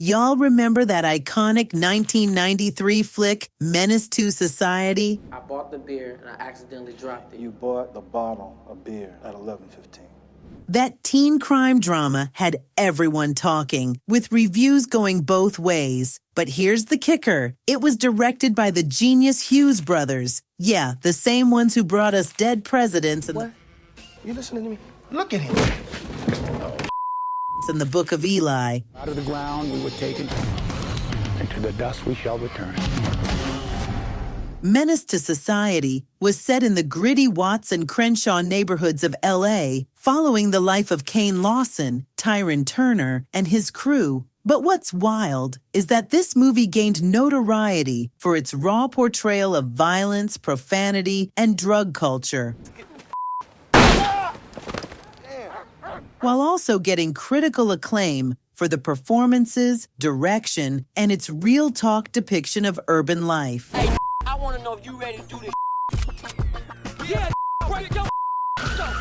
Y'all remember that iconic 1993 flick, Menace to Society? I bought the beer and I accidentally dropped it. You bought the bottle of beer at 11:15. That teen crime drama had everyone talking, with reviews going both ways. But here's the kicker. It was directed by the genius Hughes brothers. Yeah, the same ones who brought us Dead Presidents and What? You listening to me? Look at him. in the Book of Eli. Out of the ground we were taken, and to the dust we shall return. Menace to Society was set in the gritty Watts and Crenshaw neighborhoods of L.A., following the life of Kane Lawson, Tyron Turner, and his crew. But what's wild is that this movie gained notoriety for its raw portrayal of violence, profanity, and drug culture, while also getting critical acclaim for the performances, direction, and its real-talk depiction of urban life. I want to know if you ready to do this. Yeah, break your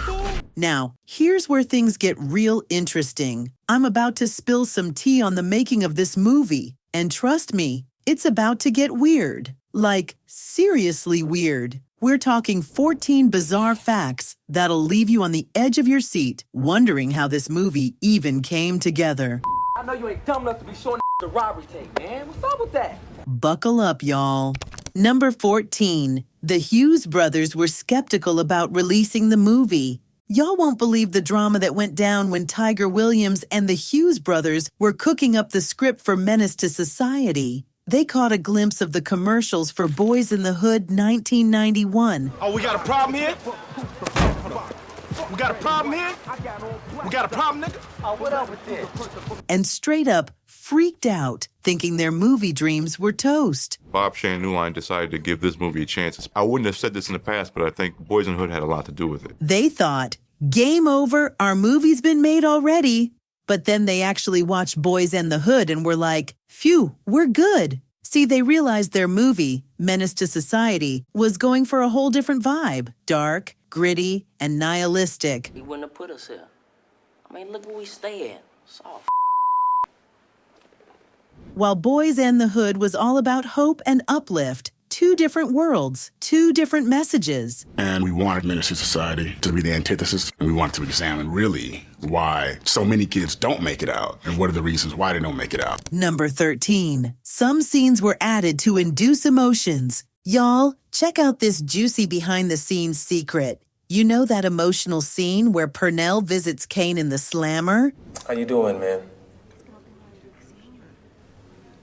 fool. Now, here's where things get real interesting. I'm about to spill some tea on the making of this movie, and trust me, it's about to get weird. Like, seriously weird. We're talking 14 bizarre facts that'll leave you on the edge of your seat, wondering how this movie even came together. I know you ain't dumb enough to be showing the robbery tape, man. What's up with that? Buckle up, y'all. Number 14. The Hughes brothers were skeptical about releasing the movie. Y'all won't believe the drama that went down when Tiger Williams and the Hughes brothers were cooking up the script for Menace to Society. They caught a glimpse of the commercials for Boys in the Hood 1991. Oh, we got a problem here? We got a problem here? We got a problem, nigga? Oh, what up with this? And straight up freaked out, thinking their movie dreams were toast. Bob Shane New Line decided to give this movie a chance. I wouldn't have said this in the past, but I think Boys in the Hood had a lot to do with it. They thought, game over, our movie's been made already. But then they actually watched Boys and the Hood and were like, phew, we're good. See, they realized their movie, Menace to Society, was going for a whole different vibe. Dark, gritty, and nihilistic. He wouldn't have put us here. I mean, look where we stay at. It's all While Boys and the Hood was all about hope and uplift. Two different worlds, two different messages. And we wanted Menace to Society to be the antithesis, and we wanted to examine really why so many kids don't make it out, and what are the reasons why they don't make it out. Number 13. Some scenes were added to induce emotions. Y'all, check out this juicy behind-the-scenes secret. You know that emotional scene where Purnell visits Kane in the slammer? How you doing, man?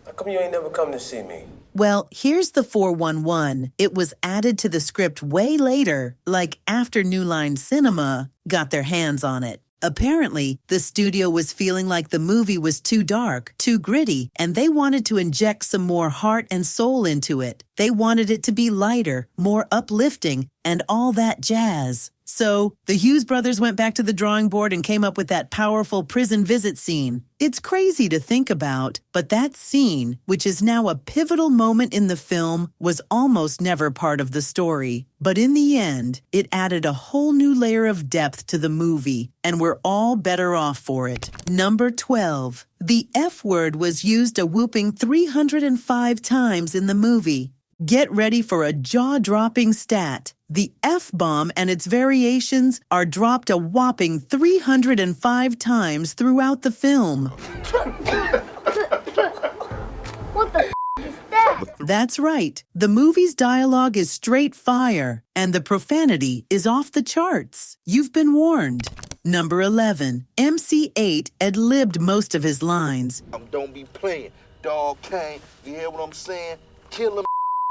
How come you ain't never come to see me? Well, here's the 411. It was added to the script way later, like after New Line Cinema got their hands on it. Apparently, the studio was feeling like the movie was too dark, too gritty, and they wanted to inject some more heart and soul into it. They wanted it to be lighter, more uplifting, and all that jazz. So, the Hughes brothers went back to the drawing board and came up with that powerful prison visit scene. It's crazy to think about, but that scene, which is now a pivotal moment in the film, was almost never part of the story. But in the end, it added a whole new layer of depth to the movie, and we're all better off for it. Number 12. The F word was used a whooping 305 times in the movie. Get ready for a jaw-dropping stat. The F-bomb and its variations are dropped a whopping 305 times throughout the film. What the is that? That's right. The movie's dialogue is straight fire, and the profanity is off the charts. You've been warned. Number 11. MC8 ad-libbed most of his lines. Don't be playing. Dog Kane, you hear what I'm saying? Kill him.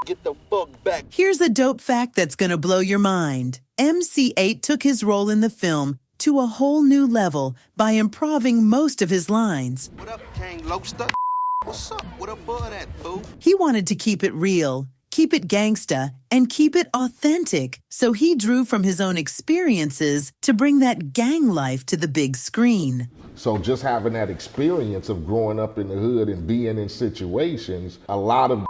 Get the fuck back. Here's a dope fact that's gonna blow your mind. MC8 took his role in the film to a whole new level by improving most of his lines. What up, Kane Lobster? What's up? What up, bud at, boo? He wanted to keep it real, keep it gangsta, and keep it authentic, so he drew from his own experiences to bring that gang life to the big screen. So just having that experience of growing up in the hood and being in situations, a lot of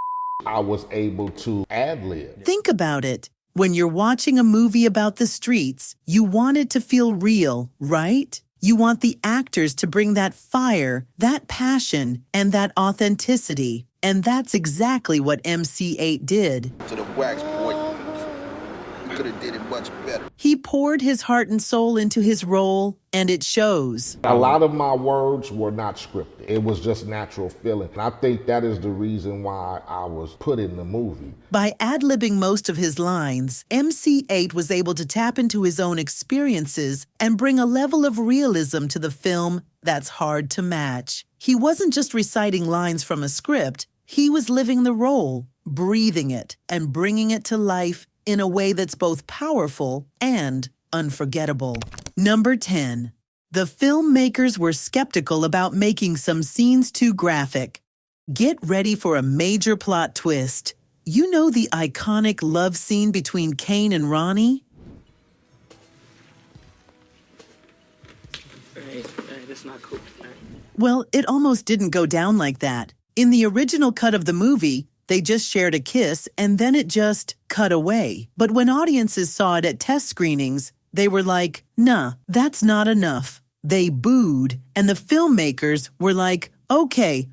I was able to ad-lib. Think about it. When you're watching a movie about the streets, you want it to feel real, right? You want the actors to bring that fire, that passion, and that authenticity. And that's exactly what MC8 did. To the wax boy, could have did it much better. He poured his heart and soul into his role, and it shows. A lot of my words were not scripted. It was just natural feeling. And I think that is the reason why I was put in the movie. By ad-libbing most of his lines, MC8 was able to tap into his own experiences and bring a level of realism to the film that's hard to match. He wasn't just reciting lines from a script, he was living the role, breathing it, and bringing it to life in a way that's both powerful and unforgettable. Number 10. The filmmakers were skeptical about making some scenes too graphic. Get ready for a major plot twist. You know the iconic love scene between Kane and Ronnie? Hey, that's not cool. Well, it almost didn't go down like that. In the original cut of the movie, they just shared a kiss and then it just cut away. But when audiences saw it at test screenings, they were like, nah, that's not enough. They booed, and the filmmakers were like, okay,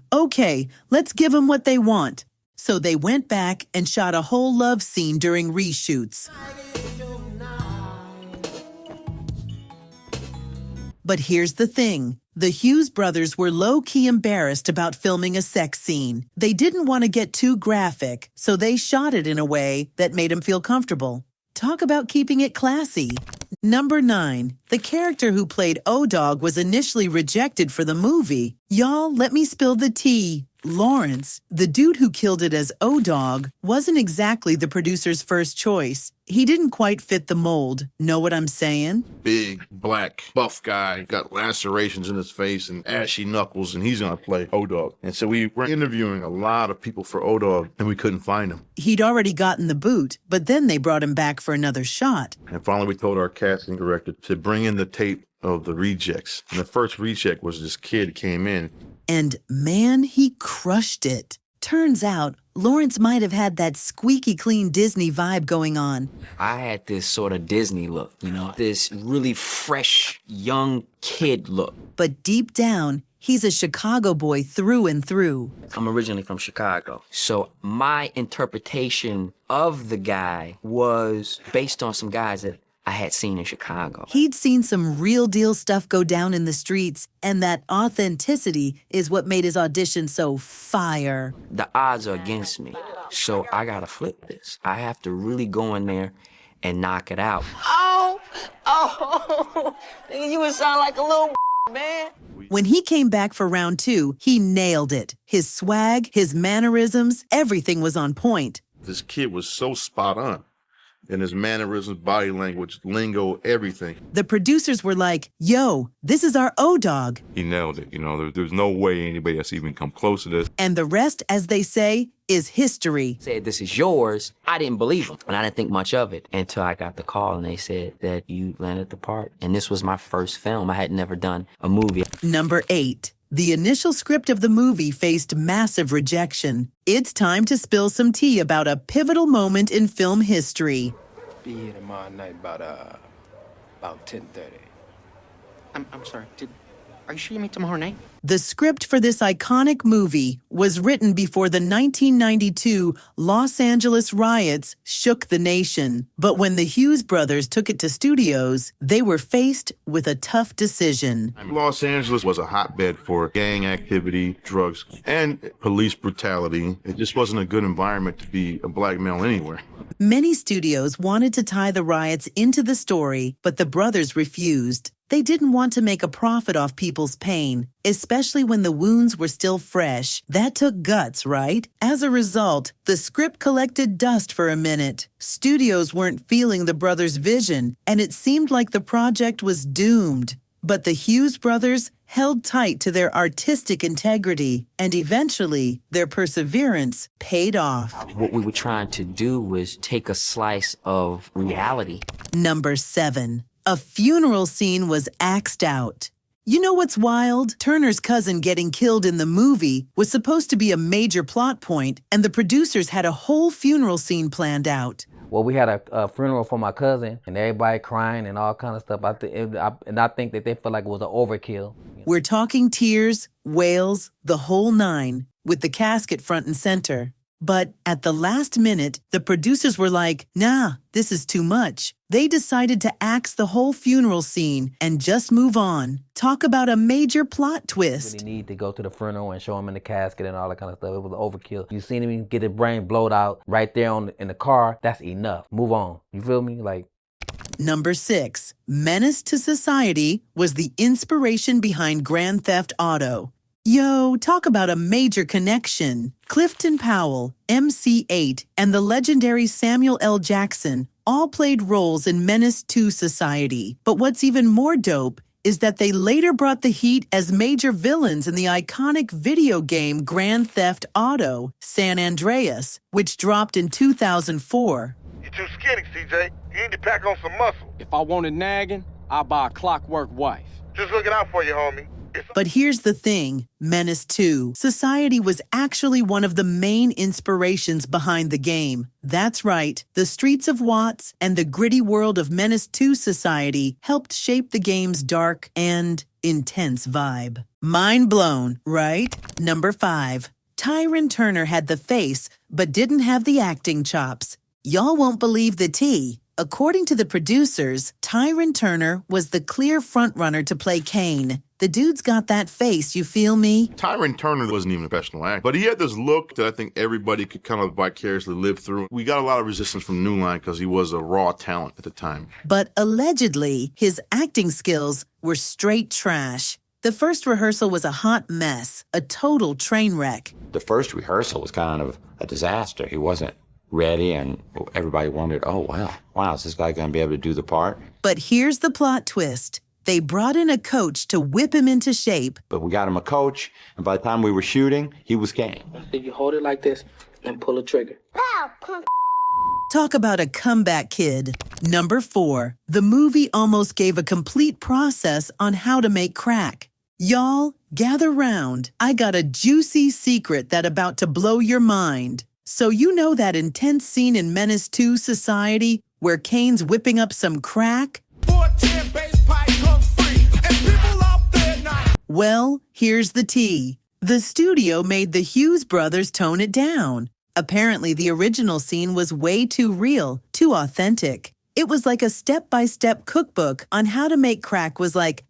let's give them what they want. So they went back and shot a whole love scene during reshoots. But here's the thing. The Hughes brothers were low-key embarrassed about filming a sex scene. They didn't want to get too graphic, so they shot it in a way that made them feel comfortable. Talk about keeping it classy. Number 9. The character who played O-Dog was initially rejected for the movie. Y'all, let me spill the tea. Larenz, the dude who killed it as O-Dog, wasn't exactly the producer's first choice. He didn't quite fit the mold. Know what I'm saying? Big, black, buff guy, got lacerations in his face and ashy knuckles, and he's gonna play O-Dog. And so we were interviewing a lot of people for O-Dog, and we couldn't find him. He'd already gotten the boot, but then they brought him back for another shot. And finally we told our casting director to bring in the tape of the rejects. And the first reject was this kid came in. And man, he crushed it. Turns out, Larenz might have had that squeaky clean Disney vibe going on. I had this sort of Disney look, this really fresh, young kid look. But deep down, he's a Chicago boy through and through. I'm originally from Chicago, so my interpretation of the guy was based on some guys that I had seen in Chicago. He'd seen some real deal stuff go down in the streets, and that authenticity is what made his audition so fire. The odds are against me, so I gotta flip this. I have to really go in there and knock it out. Oh, nigga, you would sound like a little man. When he came back for round 2, he nailed it. His swag, his mannerisms, everything was on point. This kid was so spot on. In his mannerisms, body language, lingo, everything. The producers were like, yo, this is our O-Dog. He nailed it. There's no way anybody else even come close to this. And the rest, as they say, is history. Said, this is yours. I didn't believe them, and I didn't think much of it until I got the call and they said that you landed the part. And this was my first film. I had never done a movie. Number 8. The initial script of the movie faced massive rejection. It's time to spill some tea about a pivotal moment in film history. Be here tomorrow night about 10:30. I'm sorry. Are you sure you mean tomorrow night? The script for this iconic movie was written before the 1992 Los Angeles riots shook the nation. But when the Hughes brothers took it to studios, they were faced with a tough decision. Los Angeles was a hotbed for gang activity, drugs, and police brutality. It just wasn't a good environment to be a black male anywhere. Many studios wanted to tie the riots into the story, but the brothers refused. They didn't want to make a profit off people's pain, especially when the wounds were still fresh. That took guts, right? As a result, the script collected dust for a minute. Studios weren't feeling the brothers' vision, and it seemed like the project was doomed. But the Hughes brothers held tight to their artistic integrity, and eventually, their perseverance paid off. What we were trying to do was take a slice of reality. Number 7. A funeral scene was axed out. You know what's wild? Turner's cousin getting killed in the movie was supposed to be a major plot point, and the producers had a whole funeral scene planned out. Well, we had a funeral for my cousin, and everybody crying and all kind of stuff. I think that they felt like it was an overkill. We're talking tears, wails, the whole nine, with the casket front and center. But at the last minute, the producers were like, nah, this is too much. They decided to axe the whole funeral scene and just move on. Talk about a major plot twist. Really need to go to the funeral and show him in the casket and all that kind of stuff. It was an overkill. You seen him get his brain blowed out right there in the car. That's enough. Move on. You feel me? Like. Number 6, Menace to Society was the inspiration behind Grand Theft Auto. Yo, talk about a major connection. Clifton Powell, MC8, and the legendary Samuel L. Jackson all played roles in Menace to Society. But what's even more dope is that they later brought the heat as major villains in the iconic video game Grand Theft Auto San Andreas, which dropped in 2004. You're too skinny, CJ. You need to pack on some muscle. If I wanted nagging, I'd buy a clockwork wife. Just looking out for you, homie. But here's the thing, Menace 2 Society was actually one of the main inspirations behind the game. That's right, the streets of Watts and the gritty world of Menace 2 Society helped shape the game's dark and intense vibe. Mind blown, right? Number 5, Tyron Turner had the face, but didn't have the acting chops. Y'all won't believe the tea. According to the producers, Tyron Turner was the clear frontrunner to play Kane. The dude's got that face, you feel me? Tyron Turner wasn't even a professional actor, but he had this look that I think everybody could kind of vicariously live through. We got a lot of resistance from New Line because he was a raw talent at the time. But allegedly, his acting skills were straight trash. The first rehearsal was a hot mess, a total train wreck. The first rehearsal was kind of a disaster. He wasn't ready, and everybody wondered, oh, wow, is this guy going to be able to do the part? But here's the plot twist. They brought in a coach to whip him into shape. But we got him a coach, and by the time we were shooting, he was game. You hold it like this and pull a trigger. Talk about a comeback kid. Number 4, the movie almost gave a complete process on how to make crack. Y'all, gather round. I got a juicy secret that's about to blow your mind. So you know that intense scene in Menace 2 Society where Kane's whipping up some crack? Well, here's the tea. The studio made the Hughes brothers tone it down. Apparently, the original scene was way too real, too authentic. It was like a step-by-step cookbook on how to make crack was like,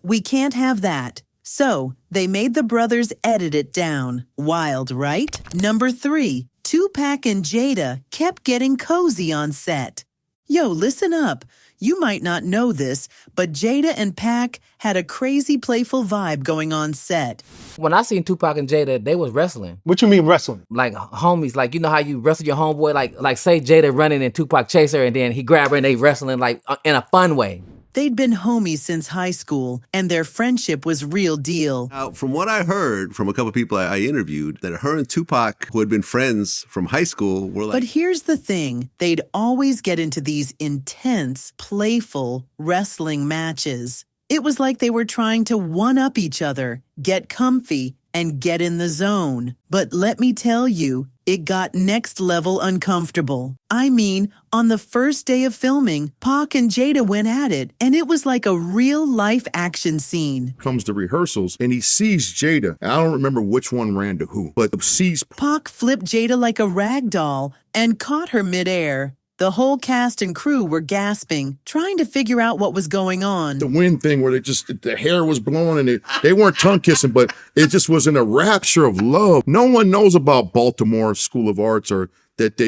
we can't have that. So, they made the brothers edit it down. Wild, right? Number 3, Tupac and Jada kept getting cozy on set. Yo, listen up. You might not know this, but Jada and Pac had a crazy playful vibe going on set. When I seen Tupac and Jada, they was wrestling. What you mean wrestling? Like homies, like you know how you wrestle your homeboy, like say Jada running and Tupac chase her and then he grab her and they wrestling like in a fun way. They'd been homies since high school, and their friendship was real deal. Now, from what I heard from a couple of people I interviewed, that her and Tupac, who had been friends from high school, were like... But here's the thing. They'd always get into these intense, playful wrestling matches. It was like they were trying to one-up each other, get comfy, and get in the zone. But let me tell you, it got next level uncomfortable. I mean, on the first day of filming, Pac and Jada went at it, and it was like a real-life action scene. Comes to rehearsals, and he sees Jada. I don't remember which one ran to who, but sees... Pac flipped Jada like a rag doll and caught her midair. The whole cast and crew were gasping, trying to figure out what was going on. The wind thing where the hair was blowing and they weren't tongue kissing, but it just was in a rapture of love. No one knows about Baltimore School of Arts or that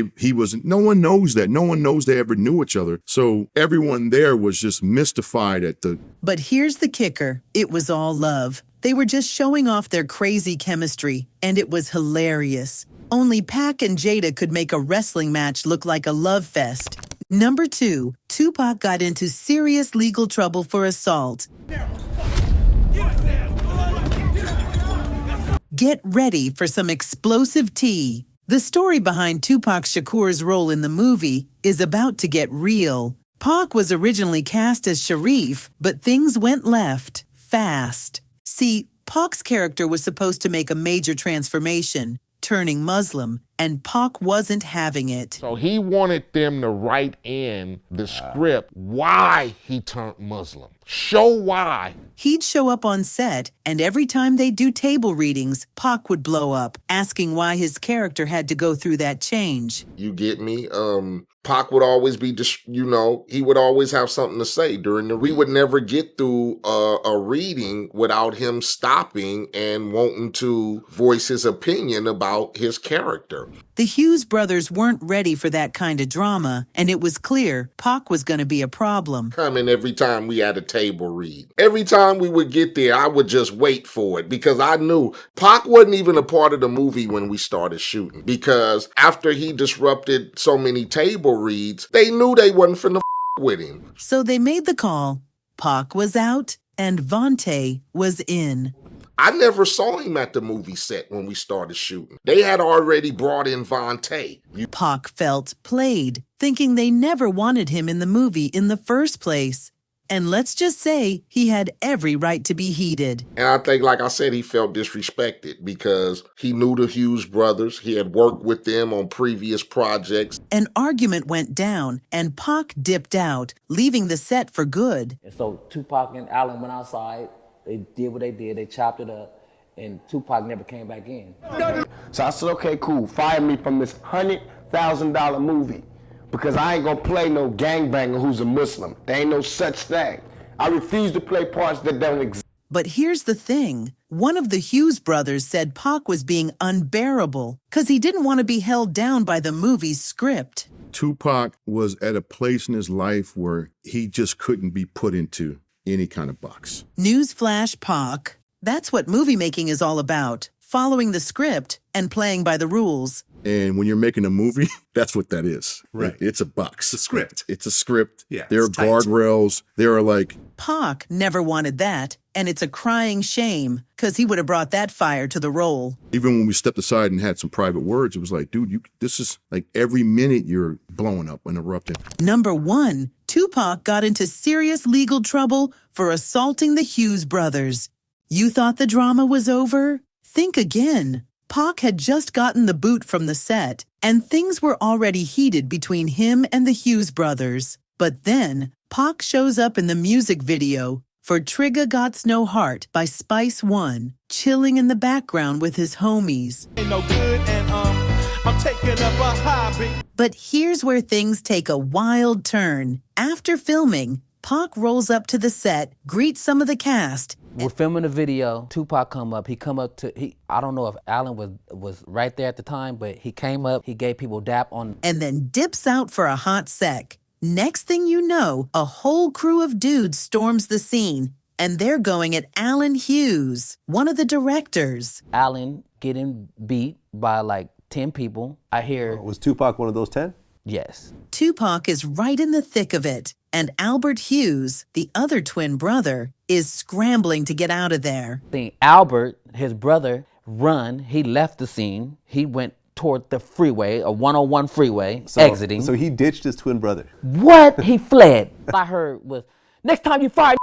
no one knows that. No one knows they ever knew each other. So everyone there was just mystified at the... But here's the kicker. It was all love. They were just showing off their crazy chemistry, and it was hilarious. Only Pac and Jada could make a wrestling match look like a love fest. Number 2, Tupac got into serious legal trouble for assault. Get ready for some explosive tea. The story behind Tupac Shakur's role in the movie is about to get real. Pac was originally cast as Sharif, but things went left fast. See, Pac's character was supposed to make a major transformation, turning Muslim, and Pac wasn't having it. So he wanted them to write in the script why he turned Muslim. Show why. He'd show up on set, and every time they'd do table readings, Pac would blow up, asking why his character had to go through that change. You get me? Pac would always be, he would always have something to say during the read. We would never get through a reading without him stopping and wanting to voice his opinion about his character. The Hughes brothers weren't ready for that kind of drama, and it was clear Pac was going to be a problem. Coming every time we had a table read. Every time we would get there, I would just wait for it because I knew Pac wasn't even a part of the movie when we started shooting. Because after he disrupted so many table reads, they knew they wasn't finna with him. So they made the call. Pac was out, and Vontae was in. I never saw him at the movie set when we started shooting. They had already brought in Vontae. Pac felt played, thinking they never wanted him in the movie in the first place. And let's just say he had every right to be heated. And I think, like I said, he felt disrespected because he knew the Hughes brothers. He had worked with them on previous projects. An argument went down, and Pac dipped out, leaving the set for good. And so Tupac and Allen went outside. They did what they did. They chopped it up, and Tupac never came back in. So I said, okay, cool. Fire me from this $100,000 movie because I ain't gonna play no gangbanger who's a Muslim. There ain't no such thing. I refuse to play parts that don't exist. But here's the thing. One of the Hughes brothers said Pac was being unbearable because he didn't want to be held down by the movie's script. Tupac was at a place in his life where he just couldn't be put into any kind of box. Newsflash, Pac. That's what movie making is all about. Following the script and playing by the rules. And when you're making a movie, that's what that is. Right. It's a box. It's a script. It's a script. Yeah, there are it's tight. guardrails. There are like... Pac never wanted that, and it's a crying shame, because he would have brought that fire to the role. Even when we stepped aside and had some private words, it was like, dude, this is like every minute you're blowing up and erupting. Number 1, Tupac got into serious legal trouble for assaulting the Hughes brothers. You thought the drama was over? Think again. Pac had just gotten the boot from the set, and things were already heated between him and the Hughes brothers. But then, Pac shows up in the music video for Trigger Gots No Heart by Spice One, chilling in the background with his homies. Ain't no good and I'm taking up a hobby. But here's where things take a wild turn. After filming, Pac rolls up to the set, greets some of the cast. We're filming the video. Tupac come up. I don't know if Allen was right there at the time, but he came up. He gave people dap on. And then dips out for a hot sec. Next thing you know, a whole crew of dudes storms the scene, and they're going at Allen Hughes, one of the directors. Allen getting beat by like 10 people. I hear... Was Tupac one of those 10? Yes. Tupac is right in the thick of it, and Albert Hughes, the other twin brother, is scrambling to get out of there. Albert, his brother, he left the scene. He went toward the freeway, a 101 freeway, exiting. So he ditched his twin brother. What? He fled. I heard was, next time you fire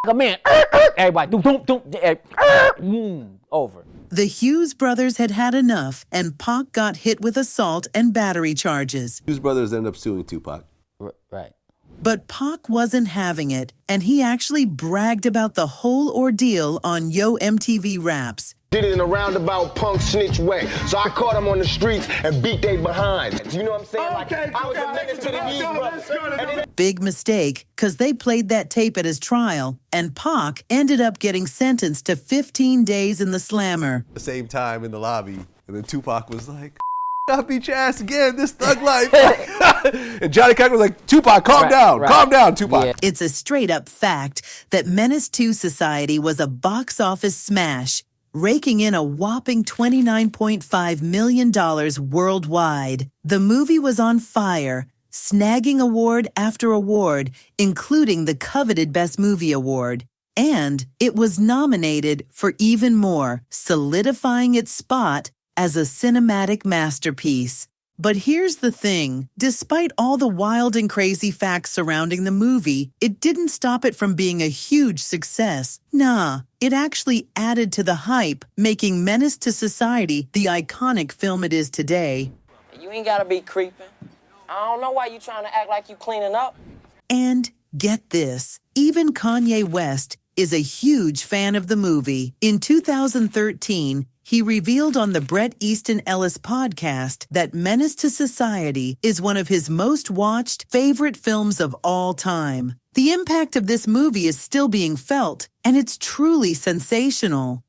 a man, everybody, over. The Hughes brothers had had enough, and Pac got hit with assault and battery charges. Hughes brothers ended up suing Tupac. Right. But Pac wasn't having it, and he actually bragged about the whole ordeal on Yo MTV Raps. Did it in a roundabout punk snitch way. So I caught them on the streets and beat they behind. You know what I'm saying? Okay, I was a menace to the Hughes brothers. Big mistake, because they played that tape at his trial, and Pac ended up getting sentenced to 15 days in the slammer. The same time in the lobby, and then Tupac was like, I'll beat your ass again, this thug life. And Johnny Cocker was like, Tupac, calm down, Tupac. Yeah. It's a straight up fact that Menace 2 Society was a box office smash, raking in a whopping $29.5 million worldwide. The movie was on fire, snagging award after award, including the coveted Best Movie Award. And it was nominated for even more, solidifying its spot as a cinematic masterpiece. But here's the thing. Despite all the wild and crazy facts surrounding the movie, it didn't stop it from being a huge success. Nah, it actually added to the hype, making Menace to Society the iconic film it is today. You ain't gotta be creeping. I don't know why you trying to act like you cleaning up. And get this, even Kanye West is a huge fan of the movie. In 2013, he revealed on the Bret Easton Ellis podcast that Menace to Society is one of his most watched favorite films of all time. The impact of this movie is still being felt, and it's truly sensational.